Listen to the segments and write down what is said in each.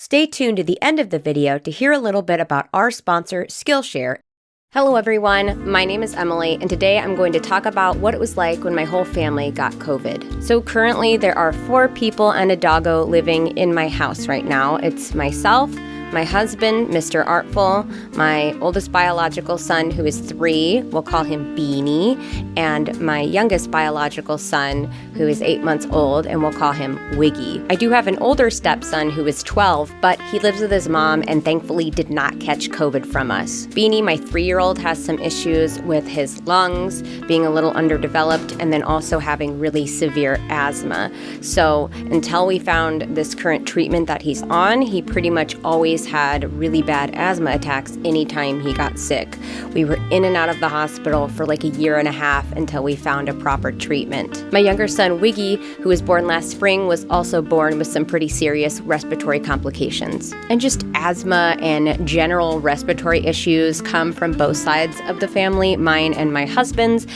Stay tuned to the end of the video to hear a little bit about our sponsor, Skillshare. Hello everyone, my name is Emily, and today I'm going to talk about what it was like when my whole family got COVID. So currently there are 4 people and a doggo living in my house right now. It's myself, my husband, Mr. Artful, my oldest biological son, who is 3, we'll call him Beanie, and my youngest biological son, who is 8 months old, and we'll call him Wiggy. I do have an older stepson who is 12, but he lives with his mom and thankfully did not catch COVID from us. Beanie, my 3-year-old, has some issues with his lungs, being a little underdeveloped, and then also having really severe asthma. So until we found this current treatment that he's on, he pretty much always had really bad asthma attacks anytime he got sick. We were in and out of the hospital for like a year and a half until we found a proper treatment. My younger son, Wiggy, who was born last spring, was also born with some pretty serious respiratory complications. And just asthma and general respiratory issues come from both sides of the family, mine and my husband's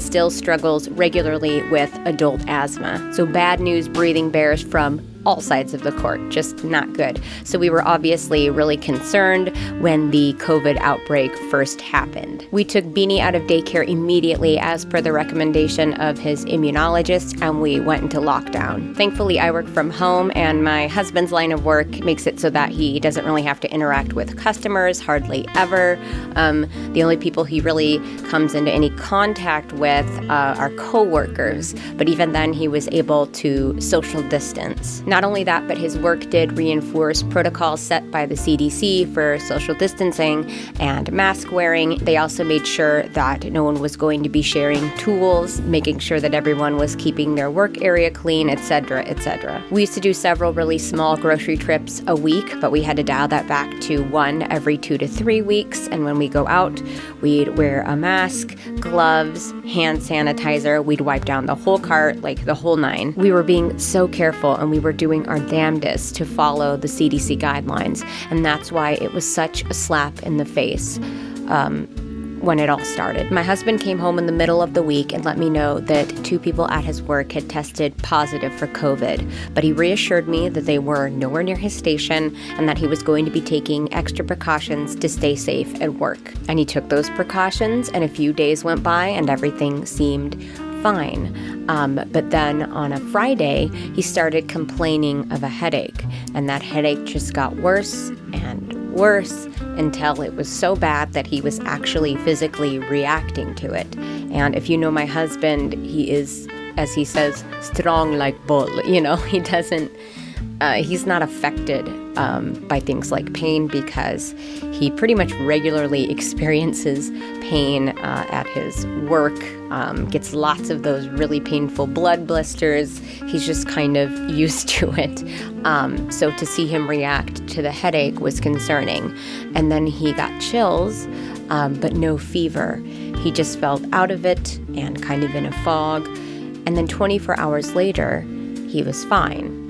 still struggles regularly with adult asthma. So bad news breathing bears from all sides of the court, just not good. So we were obviously really concerned when the COVID outbreak first happened. We took Beanie out of daycare immediately as per the recommendation of his immunologist, and we went into lockdown. Thankfully, I work from home, and my husband's line of work makes it so that he doesn't really have to interact with customers, hardly ever. The only people he really comes into any contact with are coworkers, but even then he was able to social distance. Not only that, but his work did reinforce protocols set by the CDC for social distancing and mask wearing. They also made sure that no one was going to be sharing tools, making sure that everyone was keeping their work area clean, etc., etc. We used to do several really small grocery trips a week, but we had to dial that back to 1 every 2 to 3 weeks. And when we go out, we'd wear a mask, gloves, hand sanitizer. We'd wipe down the whole cart, like the whole 9. We were being so careful, and we were doing our damnedest to follow the CDC guidelines, and that's why it was such a slap in the face when it all started. My husband came home in the middle of the week and let me know that 2 people at his work had tested positive for COVID, but he reassured me that they were nowhere near his station and that he was going to be taking extra precautions to stay safe at work. And he took those precautions, and a few days went by and everything seemed fine. But then on a Friday, he started complaining of a headache, and that headache just got worse and worse until it was so bad that he was actually physically reacting to it. And if you know my husband, he is, as he says, strong like bull. You know, he doesn't, he's not affected by things like pain because he pretty much regularly experiences pain at his work, gets lots of those really painful blood blisters. He's just kind of used to it. So to see him react to the headache was concerning. And then he got chills, but no fever. He just felt out of it and kind of in a fog. And then 24 hours later, he was fine.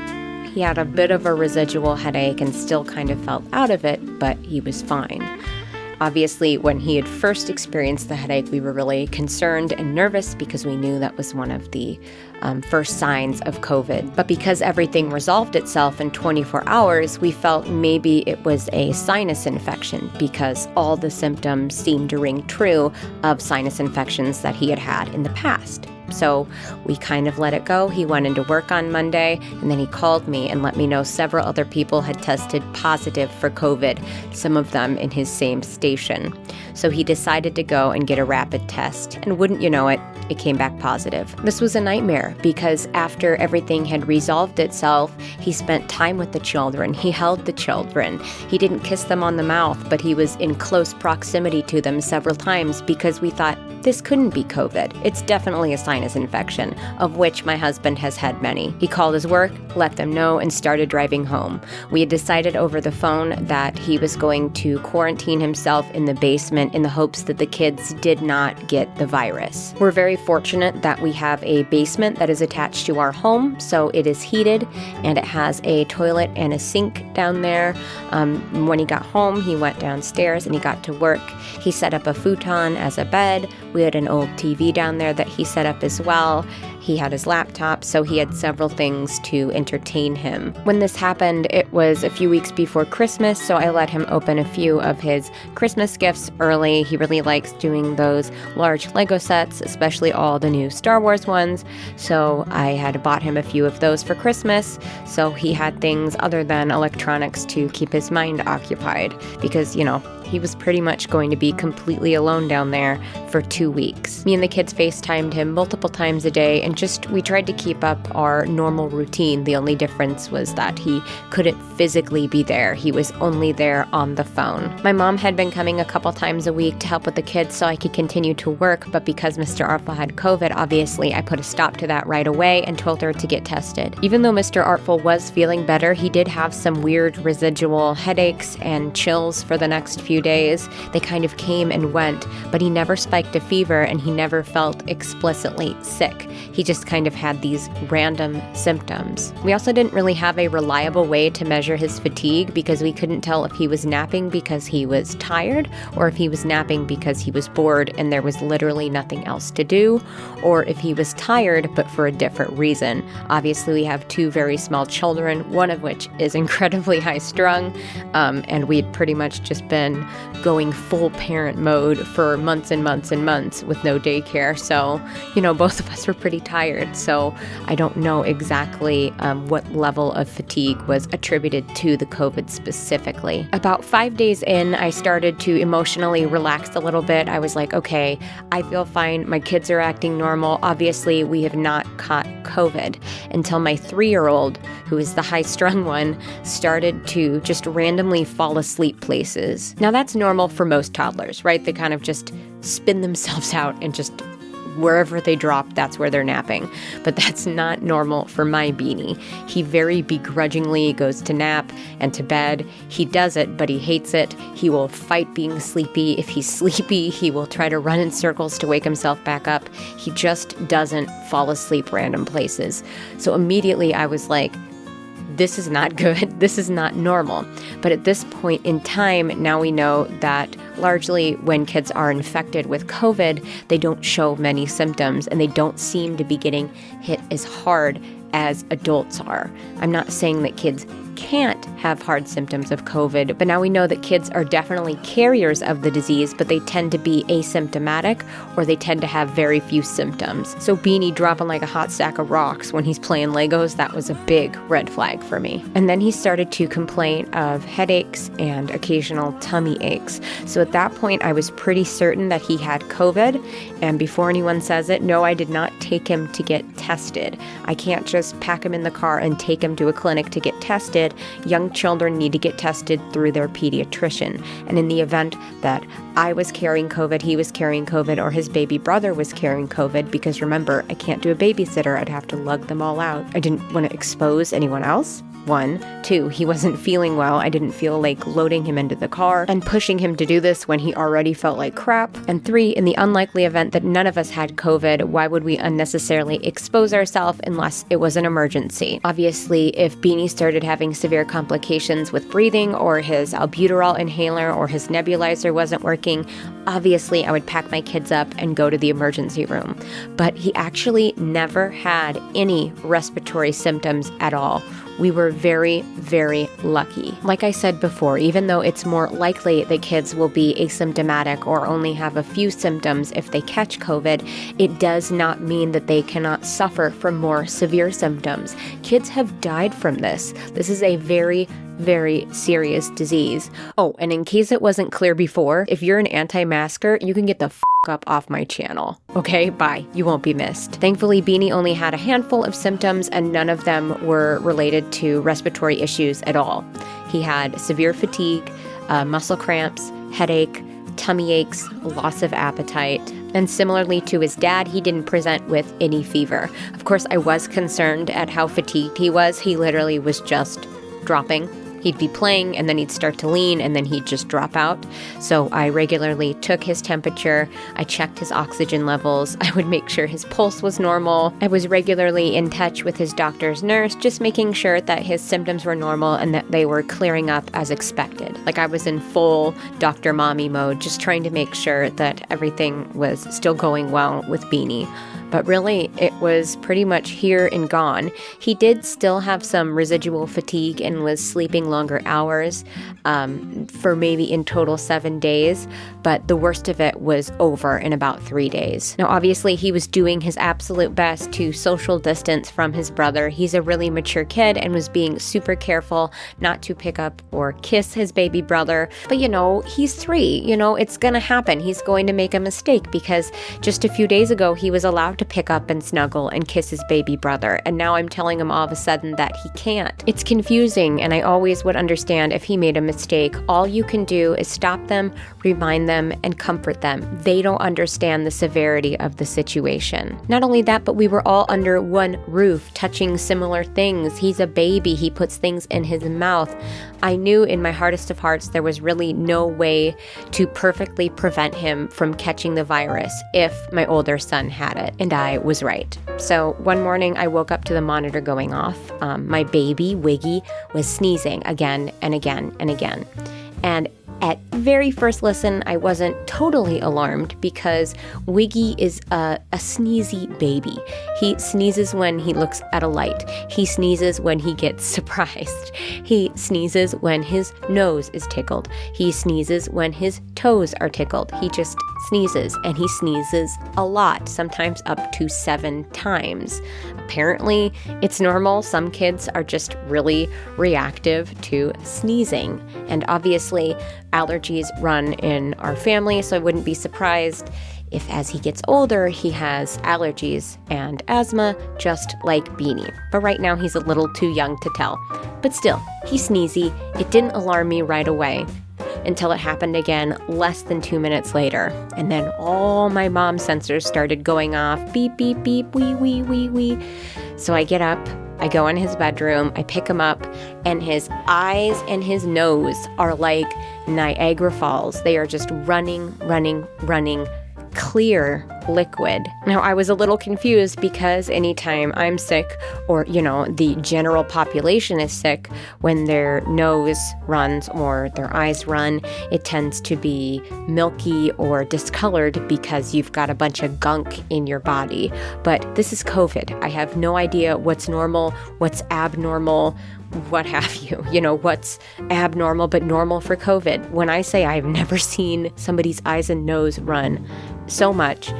He had a bit of a residual headache and still kind of felt out of it, but he was fine. Obviously, when he had first experienced the headache, we were really concerned and nervous because we knew that was one of the first signs of COVID. But because everything resolved itself in 24 hours, we felt maybe it was a sinus infection because all the symptoms seemed to ring true of sinus infections that he had had in the past. So we kind of let it go. He went into work on Monday, and then he called me and let me know several other people had tested positive for COVID, some of them in his same station. So he decided to go and get a rapid test, and wouldn't you know it, it came back positive. This was a nightmare because after everything had resolved itself, he spent time with the children. He held the children. He didn't kiss them on the mouth, but he was in close proximity to them several times because we thought this couldn't be COVID. It's definitely a sinus infection, of which my husband has had many. He called his work, let them know, and started driving home. We had decided over the phone that he was going to quarantine himself in the basement in the hopes that the kids did not get the virus. We're very fortunate that we have a basement that is attached to our home, so it is heated, and it has a toilet and a sink down there. When he got home, he went downstairs and he got to work. He set up a futon as a bed. We had an old TV down there that he set up as well. he had his laptop, so he had several things to entertain him. When this happened, it was a few weeks before Christmas, so I let him open a few of his Christmas gifts early. He really likes doing those large Lego sets, especially all the new Star Wars ones, so I had bought him a few of those for Christmas, so he had things other than electronics to keep his mind occupied, because, you know, he was pretty much going to be completely alone down there for 2 weeks. Me and the kids FaceTimed him multiple times a day, and we tried to keep up our normal routine. The only difference was that he couldn't physically be there. He was only there on the phone. My mom had been coming a couple times a week to help with the kids so I could continue to work, but because Mr. Artful had COVID, obviously I put a stop to that right away and told her to get tested. Even though Mr. Artful was feeling better, he did have some weird residual headaches and chills for the next few days. They kind of came and went, but he never spiked a fever and he never felt explicitly sick. He just kind of had these random symptoms. We also didn't really have a reliable way to measure his fatigue because we couldn't tell if he was napping because he was tired or if he was napping because he was bored and there was literally nothing else to do, or if he was tired but for a different reason. Obviously, we have 2 very small children, one of which is incredibly high strung, and we'd pretty much just been going full parent mode for months and months and months with no daycare. So, you know, both of us were pretty tired. So I don't know exactly what level of fatigue was attributed to the COVID specifically. About 5 days in, I started to emotionally relax a little bit. I was like, okay, I feel fine. My kids are acting normal. Obviously, we have not caught COVID until my 3-year-old, who is the high-strung one, started to just randomly fall asleep places. Now, that's normal for most toddlers, right? They kind of just spin themselves out and just wherever they drop, that's where they're napping. But that's not normal for my Beanie. He very begrudgingly goes to nap and to bed. He does it, but he hates it. He will fight being sleepy. If he's sleepy, he will try to run in circles to wake himself back up. He just doesn't fall asleep random places. So immediately I was like, this is not good. This is not normal. But at this point in time, now we know that largely when kids are infected with COVID, they don't show many symptoms and they don't seem to be getting hit as hard as adults are. I'm not saying that kids can't have hard symptoms of COVID, but now we know that kids are definitely carriers of the disease, but they tend to be asymptomatic or they tend to have very few symptoms. So Beanie dropping like a hot stack of rocks when he's playing Legos, that was a big red flag for me. And then he started to complain of headaches and occasional tummy aches. So at that point, I was pretty certain that he had COVID. And before anyone says it, no, I did not take him to get tested. I can't just pack him in the car and take him to a clinic to get tested. Young children need to get tested through their pediatrician. And in the event that I was carrying COVID, he was carrying COVID, or his baby brother was carrying COVID, because remember, I can't do a babysitter. I'd have to lug them all out. I didn't want to expose anyone else. 1. 2, he wasn't feeling well. I didn't feel like loading him into the car and pushing him to do this when he already felt like crap. And 3, in the unlikely event that none of us had COVID, why would we unnecessarily expose ourselves unless it was an emergency? Obviously, if Beanie started having severe complications with breathing, or his albuterol inhaler or his nebulizer wasn't working, obviously I would pack my kids up and go to the emergency room. But he actually never had any respiratory symptoms at all. We were very, very lucky. Like I said before, even though it's more likely that kids will be asymptomatic or only have a few symptoms if they catch COVID, it does not mean that they cannot suffer from more severe symptoms. Kids have died from this. This is a very, very serious disease. Oh, and in case it wasn't clear before, if you're an anti-masker, you can get the up off my channel. Okay, bye. You won't be missed. Thankfully, Beanie only had a handful of symptoms and none of them were related to respiratory issues at all. He had severe fatigue, muscle cramps, headache, tummy aches, loss of appetite, and similarly to his dad, he didn't present with any fever. Of course, I was concerned at how fatigued he was. He literally was just dropping. He'd be playing and then he'd start to lean and then he'd just drop out. So I regularly took his temperature. I checked his oxygen levels. I would make sure his pulse was normal. I was regularly in touch with his doctor's nurse, just making sure that his symptoms were normal and that they were clearing up as expected. Like I was in full Dr. Mommy mode, just trying to make sure that everything was still going well with Beanie. but really it was pretty much here and gone. He did still have some residual fatigue and was sleeping longer hours for maybe in total 7 days, but the worst of it was over in about 3 days. Now, obviously, he was doing his absolute best to social distance from his brother. He's a really mature kid and was being super careful not to pick up or kiss his baby brother. But, he's 3. It's going to happen. He's going to make a mistake because just a few days ago, he was allowed to pick up and snuggle and kiss his baby brother. And now I'm telling him all of a sudden that he can't. It's confusing, and I always would understand if he made a mistake. All you can do is stop them, remind them, and comfort them. They don't understand the severity of the situation. Not only that, but we were all under one roof, touching similar things. He's a baby. He puts things in his mouth. I knew in my hardest of hearts there was really no way to perfectly prevent him from catching the virus if my older son had it, and I was right. So one morning I woke up to the monitor going off. My baby, Wiggy, was sneezing again and again and again. And at very first listen, I wasn't totally alarmed because Wiggy is a sneezy baby. He sneezes when he looks at a light. He sneezes when he gets surprised. He sneezes when his nose is tickled. He sneezes when his toes are tickled. He just sneezes, and he sneezes a lot, sometimes up to 7 times. Apparently, it's normal. Some kids are just really reactive to sneezing. And obviously, allergies run in our family, so I wouldn't be surprised if as he gets older, he has allergies and asthma, just like Beanie. But right now, he's a little too young to tell. But still, he's sneezy. It didn't alarm me right away until it happened again less than 2 minutes later. And then all my mom sensors started going off, beep, beep, beep, wee, wee, wee, wee. So I get up, I go in his bedroom, I pick him up, and his eyes and his nose are like Niagara Falls. They are just running, clear liquid. Now, I was a little confused because anytime I'm sick or, the general population is sick, when their nose runs or their eyes run, it tends to be milky or discolored because you've got a bunch of gunk in your body. But this is COVID. I have no idea what's normal, what's abnormal, what have you, what's abnormal but normal for COVID. When I say I've never seen somebody's eyes and nose run so much,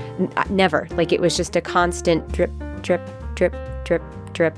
never. Like, it was just a constant drip, drip, drip, drip, drip.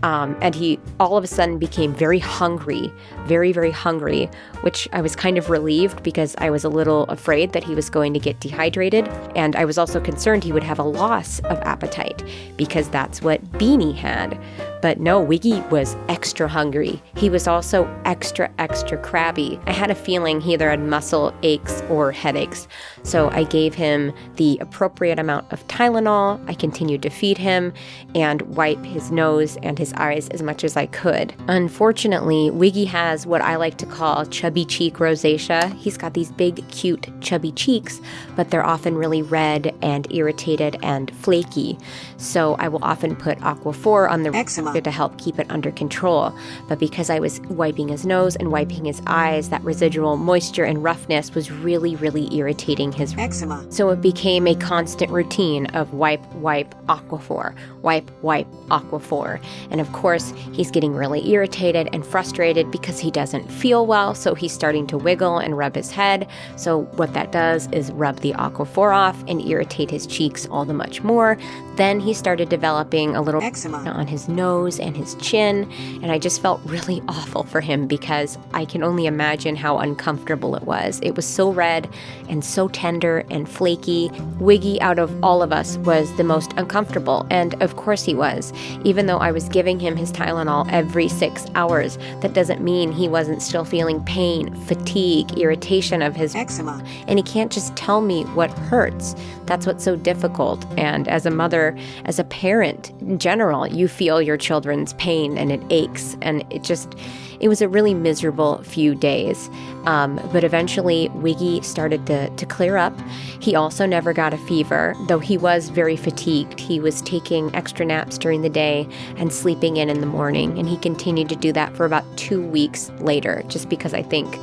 And he all of a sudden became very hungry, very, very hungry, which I was kind of relieved because I was a little afraid that he was going to get dehydrated. And I was also concerned he would have a loss of appetite because that's what Beanie had. But no, Wiggy was extra hungry. He was also extra, extra crabby. I had a feeling he either had muscle aches or headaches. So I gave him the appropriate amount of Tylenol. I continued to feed him and wipe his nose and his eyes as much as I could. Unfortunately, Wiggy has what I like to call chubby cheek rosacea. He's got these big, cute, chubby cheeks, but they're often really red and irritated and flaky. So I will often put Aquaphor on the eczema to help keep it under control. But because I was wiping his nose and wiping his eyes, that residual moisture and roughness was really, really irritating his eczema. So it became a constant routine of wipe, Aquaphor, wipe, Aquaphor. And of course, he's getting really irritated and frustrated because he doesn't feel well, so he's starting to wiggle and rub his head. So what that does is rub the Aquaphor off and irritate his cheeks all the much more. Then he started developing a little eczema on his nose and his chin, and I just felt really awful for him because I can only imagine how uncomfortable it was. It was so red and so tender and flaky. Wiggy, out of all of us, was the most uncomfortable, and of course he was. Even though I was giving him his Tylenol every 6 hours, that doesn't mean he wasn't still feeling pain, fatigue, irritation of his eczema. And he can't just tell me what hurts. That's what's so difficult. And as a mother, as a parent in general, you feel your children's pain and it aches. And it was a really miserable few days. But eventually, Wiggy started to clear up. He also never got a fever, though he was very fatigued. He was taking extra naps during the day and sleeping in the morning. And he continued to do that for about 2 weeks later, just because I think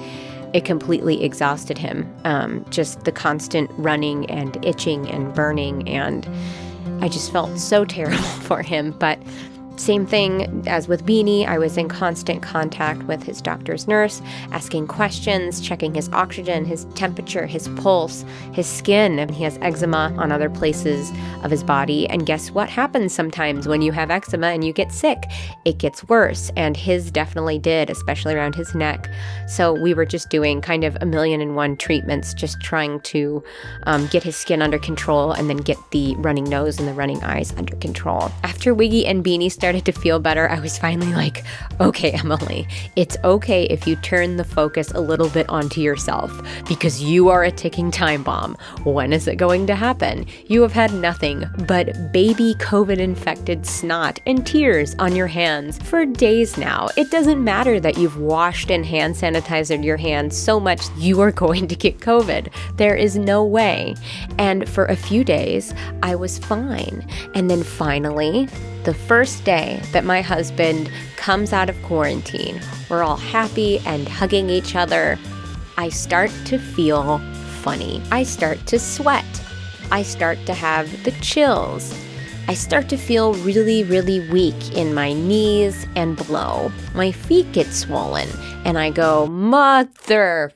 it completely exhausted him. Just the constant running and itching and burning and I just felt so terrible for him. But same thing as with Beanie, I was in constant contact with his doctor's nurse, asking questions, checking his oxygen, his temperature, his pulse, his skin. And he has eczema on other places of his body. And guess what happens sometimes when you have eczema and you get sick? It gets worse. And his definitely did, especially around his neck. So we were just doing kind of 1,000,001 treatments, just trying to get his skin under control and then get the running nose and the running eyes under control. After Wiggy and Beanie started to feel better, I was finally like, okay, Emily, it's okay if you turn the focus a little bit onto yourself because you are a ticking time bomb. When is it going to happen? You have had nothing but baby COVID-infected snot and tears on your hands for days now. It doesn't matter that you've washed and hand sanitized your hands so much you are going to get COVID. There is no way. And for a few days, I was fine. And then finally, the first day that my husband comes out of quarantine, we're all happy and hugging each other, I start to feel funny. I start to sweat. I start to have the chills. I start to feel really, really weak in my knees and below. My feet get swollen, and I go, mother.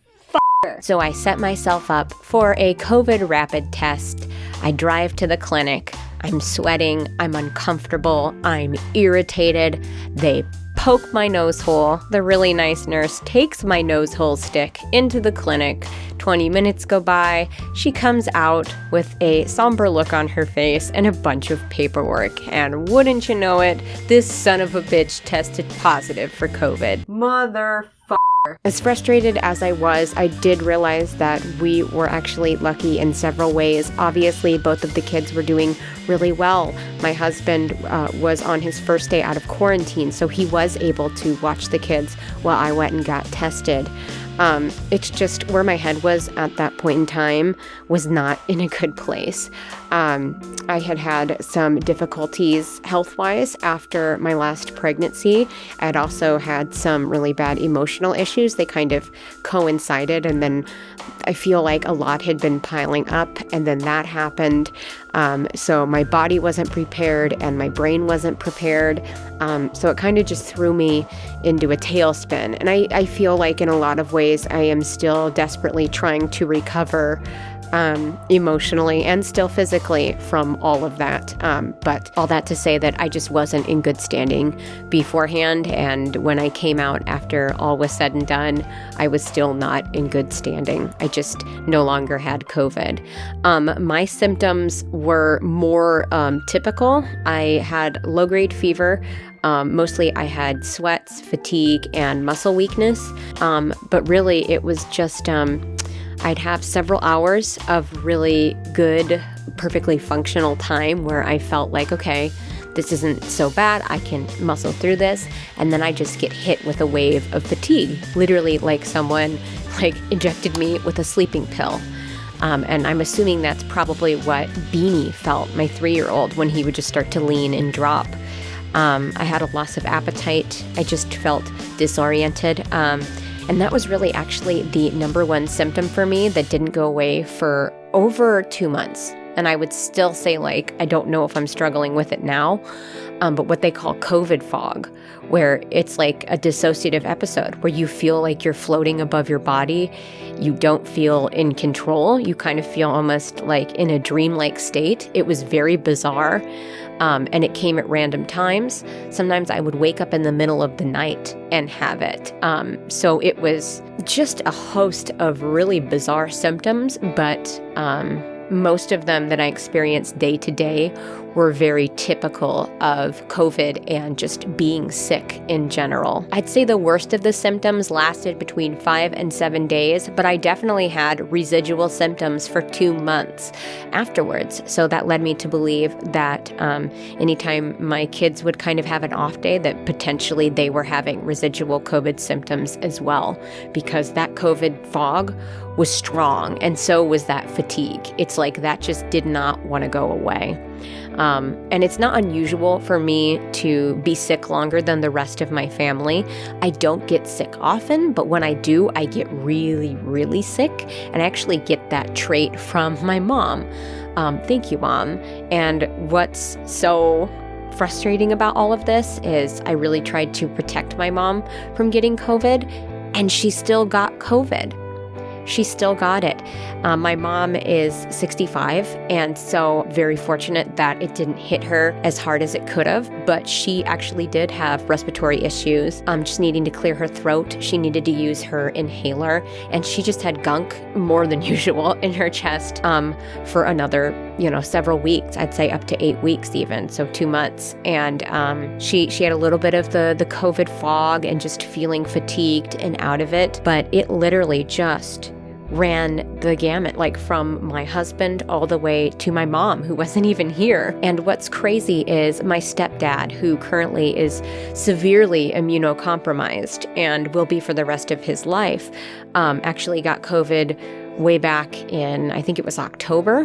So I set myself up for a COVID rapid test. I drive to the clinic. I'm sweating, I'm uncomfortable, I'm irritated. They poke my nose hole. The really nice nurse takes my nose hole stick into the clinic. 20 minutes go by. She comes out with a somber look on her face and a bunch of paperwork. And wouldn't you know it, this son of a bitch tested positive for COVID. Mother. As frustrated as I was, I did realize that we were actually lucky in several ways. Obviously, both of the kids were doing really well. My husband was on his first day out of quarantine, so he was able to watch the kids while I went and got tested. It's just where my head was at that point in time was not in a good place. I had some difficulties health-wise after my last pregnancy. I had also had some really bad emotional issues. They kind of coincided, and then I feel like a lot had been piling up, and then that happened. So my body wasn't prepared and my brain wasn't prepared. So it kind of just threw me into a tailspin. And I feel like in a lot of ways I am still desperately trying to recover emotionally and still physically from all of that. But all that to say that I just wasn't in good standing beforehand. And when I came out after all was said and done, I was still not in good standing. I just no longer had COVID. My symptoms were more typical. I had low-grade fever. Mostly I had sweats, fatigue, and muscle weakness. But really it was just I'd have several hours of really good, perfectly functional time where I felt like, okay, this isn't so bad, I can muscle through this, and then I just get hit with a wave of fatigue, literally like someone injected me with a sleeping pill. And I'm assuming that's probably what Beanie felt, my 3-year-old, when he would just start to lean and drop. I had a loss of appetite, I just felt disoriented, and that was really actually the number one symptom for me that didn't go away for over 2 months. And I would still say, I don't know if I'm struggling with it now, but what they call COVID fog, where it's like a dissociative episode where you feel like you're floating above your body. You don't feel in control. You kind of feel almost like in a dreamlike state. It was very bizarre. And it came at random times. Sometimes I would wake up in the middle of the night and have it. So it was just a host of really bizarre symptoms, but most of them that I experienced day to day were very typical of COVID and just being sick in general. I'd say the worst of the symptoms lasted between 5 and 7 days, but I definitely had residual symptoms for 2 months afterwards. So that led me to believe that anytime my kids would kind of have an off day, that potentially they were having residual COVID symptoms as well, because that COVID fog was strong, and so was that fatigue. It's like that just did not want to go away. And it's not unusual for me to be sick longer than the rest of my family. I don't get sick often, but when I do, I get really, really sick. And I actually get that trait from my mom. Thank you, Mom. And what's so frustrating about all of this is I really tried to protect my mom from getting COVID, and she still got COVID. She still got it. My mom is 65, and so very fortunate that it didn't hit her as hard as it could have, but she actually did have respiratory issues, just needing to clear her throat. She needed to use her inhaler, and she just had gunk more than usual in her chest for another, several weeks. I'd say up to 8 weeks even, so 2 months. And she had a little bit of the COVID fog and just feeling fatigued and out of it, but it literally just ran the gamut, like from my husband all the way to my mom, who wasn't even here. And what's crazy is my stepdad, who currently is severely immunocompromised and will be for the rest of his life, actually got COVID way back in, I think it was October.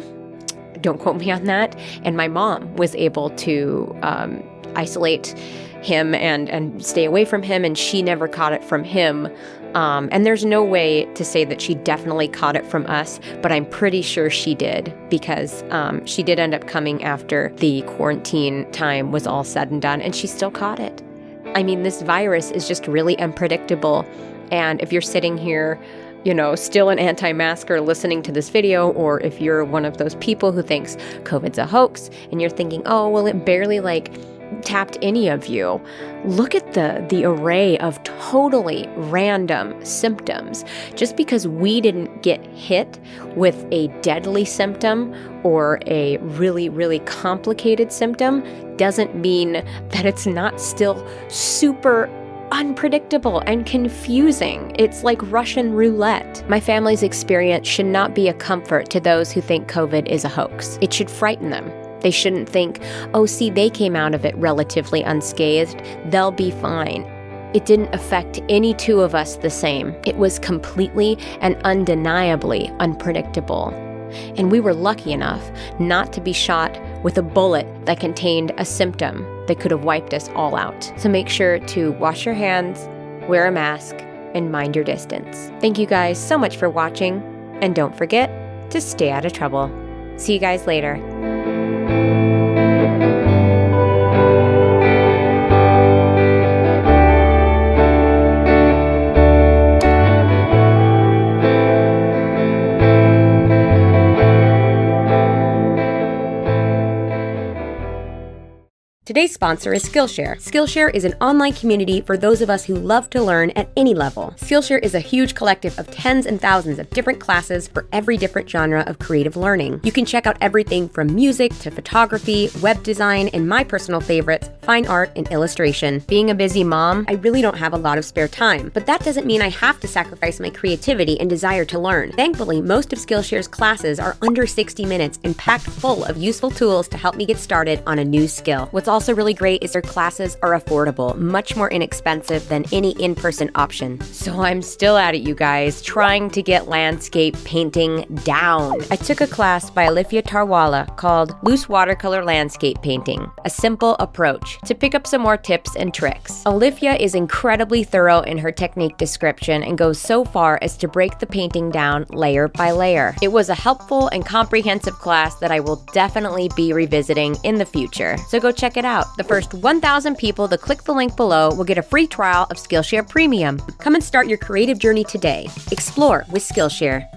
Don't quote me on that. And my mom was able to isolate him and stay away from him, and she never caught it from him. And there's no way to say that she definitely caught it from us, but I'm pretty sure she did, because she did end up coming after the quarantine time was all said and done, and she still caught it. I mean, this virus is just really unpredictable. And if you're sitting here, still an anti-masker listening to this video, or if you're one of those people who thinks COVID's a hoax and you're thinking, oh, well, it barely tapped any of you. Look at the array of totally random symptoms. Just because we didn't get hit with a deadly symptom or a really, really complicated symptom doesn't mean that it's not still super unpredictable and confusing. It's like Russian roulette. My family's experience should not be a comfort to those who think COVID is a hoax. It should frighten them. They shouldn't think, oh, see, they came out of it relatively unscathed. They'll be fine. It didn't affect any two of us the same. It was completely and undeniably unpredictable. And we were lucky enough not to be shot with a bullet that contained a symptom that could have wiped us all out. So make sure to wash your hands, wear a mask, and mind your distance. Thank you guys so much for watching, and don't forget to stay out of trouble. See you guys later. Today's sponsor is Skillshare. Skillshare is an online community for those of us who love to learn at any level. Skillshare is a huge collective of tens and thousands of different classes for every different genre of creative learning. You can check out everything from music to photography, web design, and my personal favorites, fine art and illustration. Being a busy mom, I really don't have a lot of spare time, but that doesn't mean I have to sacrifice my creativity and desire to learn. Thankfully, most of Skillshare's classes are under 60 minutes and packed full of useful tools to help me get started on a new skill. What's also really great is their classes are affordable, much more inexpensive than any in-person option. So I'm still at it, you guys, trying to get landscape painting down. I took a class by Alifia Tarwala called Loose Watercolor Landscape Painting, a simple approach, to pick up some more tips and tricks. Alifia is incredibly thorough in her technique description and goes so far as to break the painting down layer by layer. It was a helpful and comprehensive class that I will definitely be revisiting in the future, so go check it out. The first 1,000 people that click the link below will get a free trial of Skillshare Premium. Come and start your creative journey today. Explore with Skillshare.